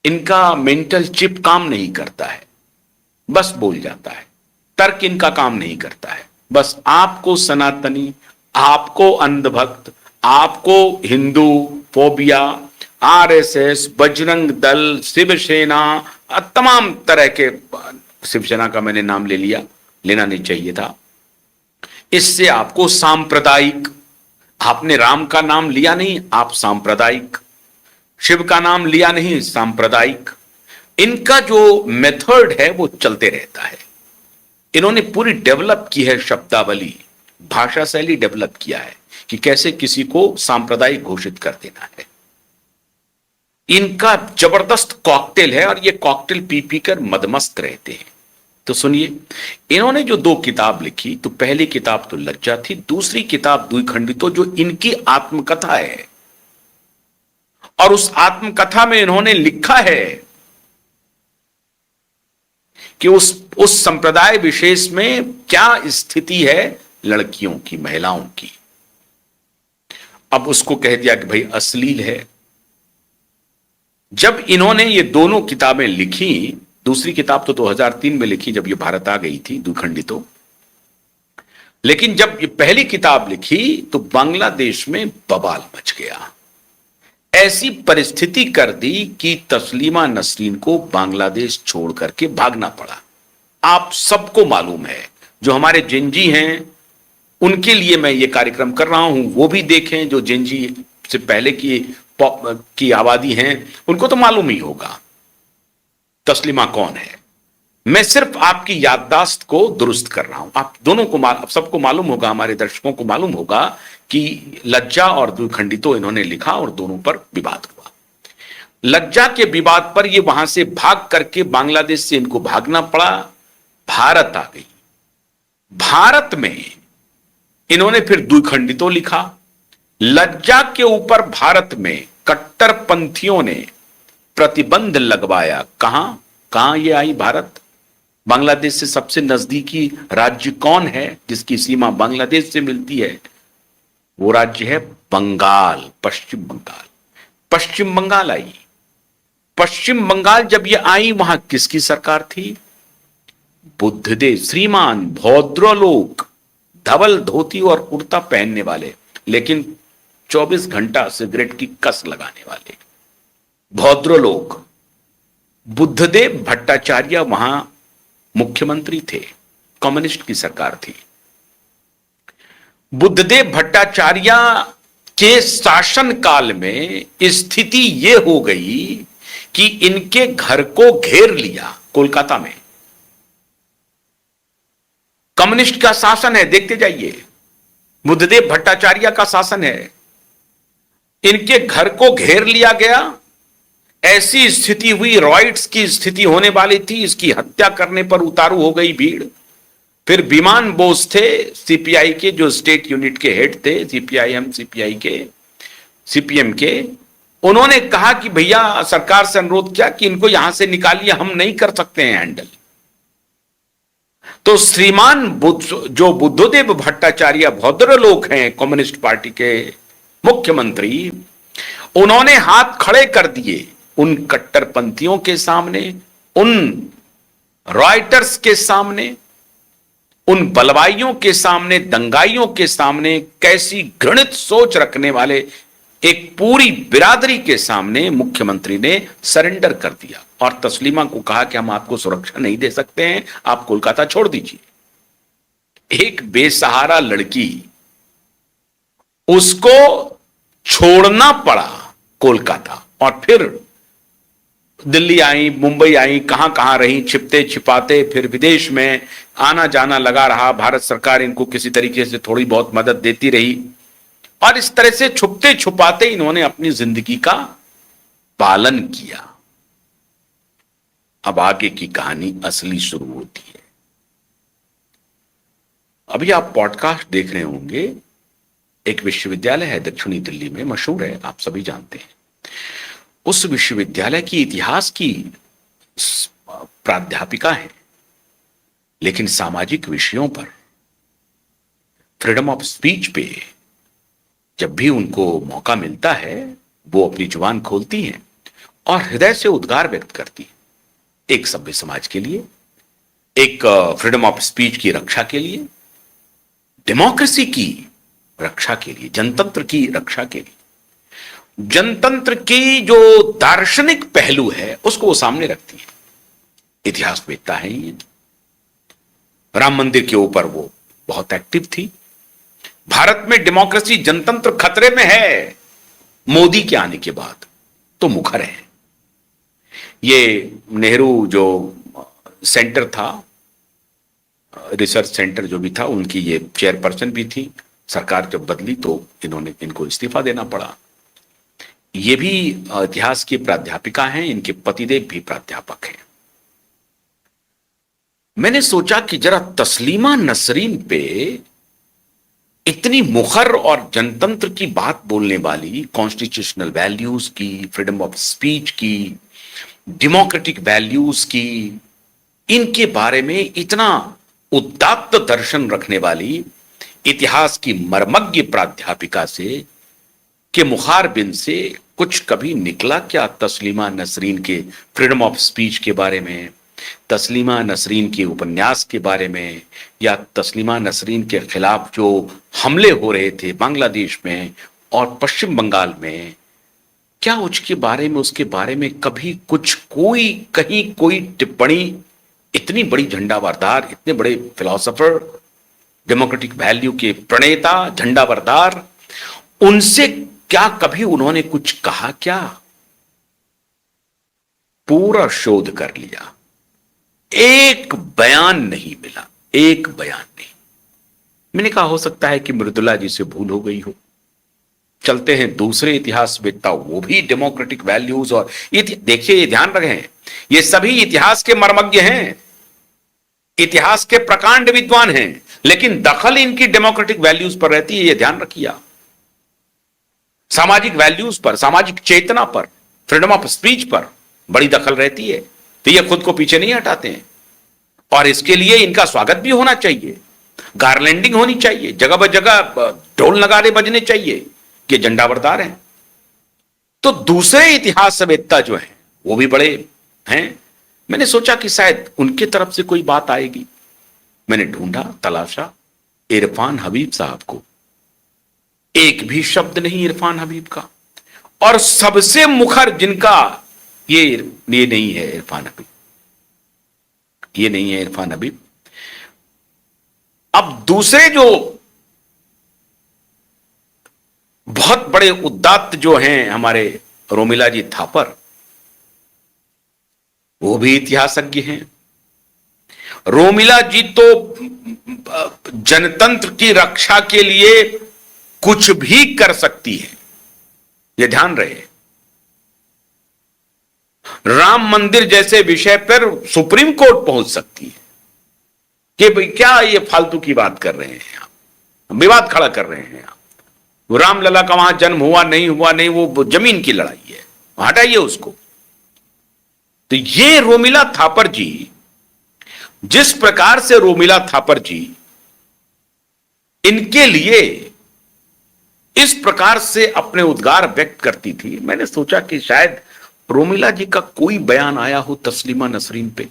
इनका mental chip काम नहीं करता है, बस बोल जाता है। तर्क इनका काम नहीं करता है, बस आपको सनातनी, आपको अंधभक्त, आपको हिंदू फोबिया, आरएसएस, बजरंग दल, शिवसेना, तमाम तरह के, शिवसेना का मैंने नाम ले लिया, लेना नहीं चाहिए था। इससे आपको सांप्रदायिक, आपने राम का नाम लिया नहीं, आप सांप्रदायिक, शिव का नाम लिया नहीं, सांप्रदायिक। इनका जो मेथड है वो चलते रहता है। इन्होंने पूरी डेवलप की है शब्दावली, भाषा शैली डेवलप किया है कि कैसे किसी को सांप्रदायिक घोषित कर देना है। इनका जबरदस्त कॉकटेल है और ये कॉकटेल पी पी कर मदमस्त रहते हैं। तो सुनिए, इन्होंने जो दो किताब लिखी, तो पहली किताब तो लज्जा थी, दूसरी किताब द्विखंडितो जो इनकी आत्मकथा है। और उस आत्मकथा में इन्होंने लिखा है कि उस संप्रदाय विशेष में क्या स्थिति है लड़कियों की, महिलाओं की। अब उसको कह दिया कि भाई अश्लील है। जब इन्होंने ये दोनों किताबें लिखी, दूसरी किताब तो 2003 में लिखी जब ये भारत आ गई थी, द्विखंडितो, लेकिन जब ये पहली किताब लिखी तो बांग्लादेश में बवाल मच गया। ऐसी परिस्थिति कर दी कि तस्लीमा नसरीन को बांग्लादेश छोड़ करके भागना पड़ा। आप सबको मालूम है, जो हमारे जेनजी हैं उनके लिए मैं ये कार्यक्रम कर रहा हूं, वो भी देखें, जो जेनजी से पहले की आबादी हैं उनको तो मालूम ही होगा तस्लीमा कौन है। मैं सिर्फ आपकी याददाश्त को दुरुस्त कर रहा हूं। आप दोनों को आप सबको मालूम होगा, हमारे दर्शकों को मालूम होगा कि लज्जा और द्विखंडितो इन्होंने लिखा और दोनों पर विवाद हुआ। लज्जा के विवाद पर ये वहां से भाग करके बांग्लादेश से इनको भागना पड़ा, भारत आ गई। भारत में इन्होंने फिर द्विखंडितो लिखा। लज्जा के ऊपर भारत में कट्टरपंथियों ने प्रतिबंध लगवाया। कहां ये आई भारत? बांग्लादेश से सबसे नजदीकी राज्य कौन है जिसकी सीमा बांग्लादेश से मिलती है? वो राज्य है बंगाल, पश्चिम बंगाल। पश्चिम बंगाल आई। पश्चिम बंगाल जब ये आई, वहां किसकी सरकार थी? बुद्धदेव, श्रीमान भद्रलोक, धवल धोती और कुर्ता पहनने वाले, लेकिन 24 घंटा सिगरेट की कस लगाने वाले भद्रलोक। बुद्धदेव भट्टाचार्य वहां मुख्यमंत्री थे, कम्युनिस्ट की सरकार थी। बुद्धदेव भट्टाचार्य के शासन काल में स्थिति यह हो गई कि इनके घर को घेर लिया कोलकाता में। कम्युनिस्ट का शासन है, देखते जाइए, बुद्धदेव भट्टाचार्य का शासन है। इनके घर को घेर लिया गया। ऐसी स्थिति हुई, रॉयट्स की स्थिति होने वाली थी। इसकी हत्या करने पर उतारू हो गई भीड़। फिर विमान बोस थे सीपीआई के, जो स्टेट यूनिट के हेड थे, सीपीआईएम सीपीआई के, सीपीएम के, उन्होंने कहा कि भैया, सरकार से अनुरोध किया कि इनको यहां से निकालिए, हम नहीं कर सकते हैं हैंडल। तो श्रीमान जो बुद्धदेव भट्टाचार्य भद्रलोक हैं, कम्युनिस्ट पार्टी के मुख्यमंत्री, उन्होंने हाथ खड़े कर दिए उन कट्टरपंथियों के सामने, उन रॉयटर्स के सामने, उन बलवाइयों के सामने, दंगाइयों के सामने, कैसी घृणित सोच रखने वाले एक पूरी बिरादरी के सामने मुख्यमंत्री ने सरेंडर कर दिया और तस्लीमा को कहा कि हम आपको सुरक्षा नहीं दे सकते हैं, आप कोलकाता छोड़ दीजिए। एक बेसहारा लड़की, उसको छोड़ना पड़ा कोलकाता, और फिर दिल्ली आई, मुंबई आई, कहां कहां रही, छिपते छिपाते, फिर विदेश में आना जाना लगा रहा। भारत सरकार इनको किसी तरीके से थोड़ी बहुत मदद देती रही और इस तरह से छुपते छुपाते इन्होंने अपनी जिंदगी का पालन किया। अब आगे की कहानी असली शुरू होती है। अभी आप पॉडकास्ट देख रहे होंगे, एक विश्वविद्यालय है दक्षिणी दिल्ली में, मशहूर है, आप सभी जानते हैं। उस विश्वविद्यालय की इतिहास की प्राध्यापिका है, लेकिन सामाजिक विषयों पर, फ्रीडम ऑफ स्पीच पे जब भी उनको मौका मिलता है वो अपनी जुबान खोलती हैं और हृदय से उद्गार व्यक्त करती है एक सभ्य समाज के लिए, एक फ्रीडम ऑफ स्पीच की रक्षा के लिए, डेमोक्रेसी की रक्षा के लिए, जनतंत्र की रक्षा के लिए। जनतंत्र की जो दार्शनिक पहलू है उसको वो सामने रखती है। इतिहासवेत्ता है ये। राम मंदिर के ऊपर वो बहुत एक्टिव थी। भारत में डेमोक्रेसी, जनतंत्र खतरे में है मोदी के आने के बाद, तो मुखर है। ये नेहरू जो सेंटर था, रिसर्च सेंटर जो भी था, उनकी ये चेयरपर्सन भी थी। सरकार जब बदली तो इनको इस्तीफा देना पड़ा। ये भी इतिहास की प्राध्यापिका हैं, इनके पतिदेव भी प्राध्यापक हैं। मैंने सोचा कि जरा तस्लीमा नसरीन पे इतनी मुखर और जनतंत्र की बात बोलने वाली, कॉन्स्टिट्यूशनल वैल्यूज की, फ्रीडम ऑफ स्पीच की, डेमोक्रेटिक वैल्यूज की, इनके बारे में इतना उदात्त दर्शन रखने वाली इतिहास की मर्मज्ञ प्राध्यापिका से के मुखारबिन से कुछ कभी निकला क्या तस्लीमा नसरीन के फ्रीडम ऑफ स्पीच के बारे में, तस्लीमा नसरीन के उपन्यास के बारे में, या तस्लीमा नसरीन के खिलाफ जो हमले हो रहे थे बांग्लादेश में और पश्चिम बंगाल में, क्या उसके बारे में कभी कुछ कहीं कोई टिप्पणी? इतनी बड़ी झंडावरदार, इतने बड़े फिलोसोफर, डेमोक्रेटिक वैल्यू के प्रणेता, झंडावरदार, उनसे क्या कभी उन्होंने कुछ कहा क्या? पूरा शोध कर लिया, एक बयान नहीं मिला, एक बयान नहीं। मैंने कहा हो सकता है कि मृदुला जी से भूल हो गई हो। चलते हैं दूसरे इतिहासवेत्ता, वो भी डेमोक्रेटिक वैल्यूज और देखिए, ये ध्यान रखें, ये सभी इतिहास के मर्मज्ञ हैं, इतिहास के प्रकांड विद्वान हैं, लेकिन दखल इनकी डेमोक्रेटिक वैल्यूज पर रहती है। ये ध्यान रखिए, सामाजिक वैल्यूज पर, सामाजिक चेतना पर, फ्रीडम ऑफ स्पीच पर बड़ी दखल रहती है। तो ये खुद को पीछे नहीं हटाते हैं, और इसके लिए इनका स्वागत भी होना चाहिए, गार्लैंडिंग होनी चाहिए, जगह ब जगह ढोल नगाड़े बजने चाहिए कि झंडावरदार हैं। तो दूसरे इतिहासवेत्ता जो हैं वो भी बड़े हैं। मैंने सोचा कि शायद उनके तरफ से कोई बात आएगी। मैंने ढूंढा, तलाशा इरफान हबीब साहब को, एक भी शब्द नहीं इरफान हबीब का। और सबसे मुखर जिनका ये नहीं है इरफान हबीब, ये नहीं है इरफान हबीब। अब दूसरे जो बहुत बड़े उदात्त जो हैं हमारे रोमिला जी थापर, वो भी इतिहासज्ञ हैं। रोमिला जी तो जनतंत्र की रक्षा के लिए कुछ भी कर सकती है, यह ध्यान रहे। राम मंदिर जैसे विषय पर सुप्रीम कोर्ट पहुंच सकती है कि भाई क्या ये फालतू की बात कर रहे हैं आप, विवाद खड़ा कर रहे हैं आप, रामलला का वहां जन्म हुआ नहीं, वो जमीन की लड़ाई है, हटाइए उसको। तो ये रोमिला थापर जी, जिस प्रकार से रोमिला थापर जी इनके लिए इस प्रकार से अपने उद्गार व्यक्त करती थी, मैंने सोचा कि शायद रोमिला जी का कोई बयान आया हो तस्लीमा नसरीन पे।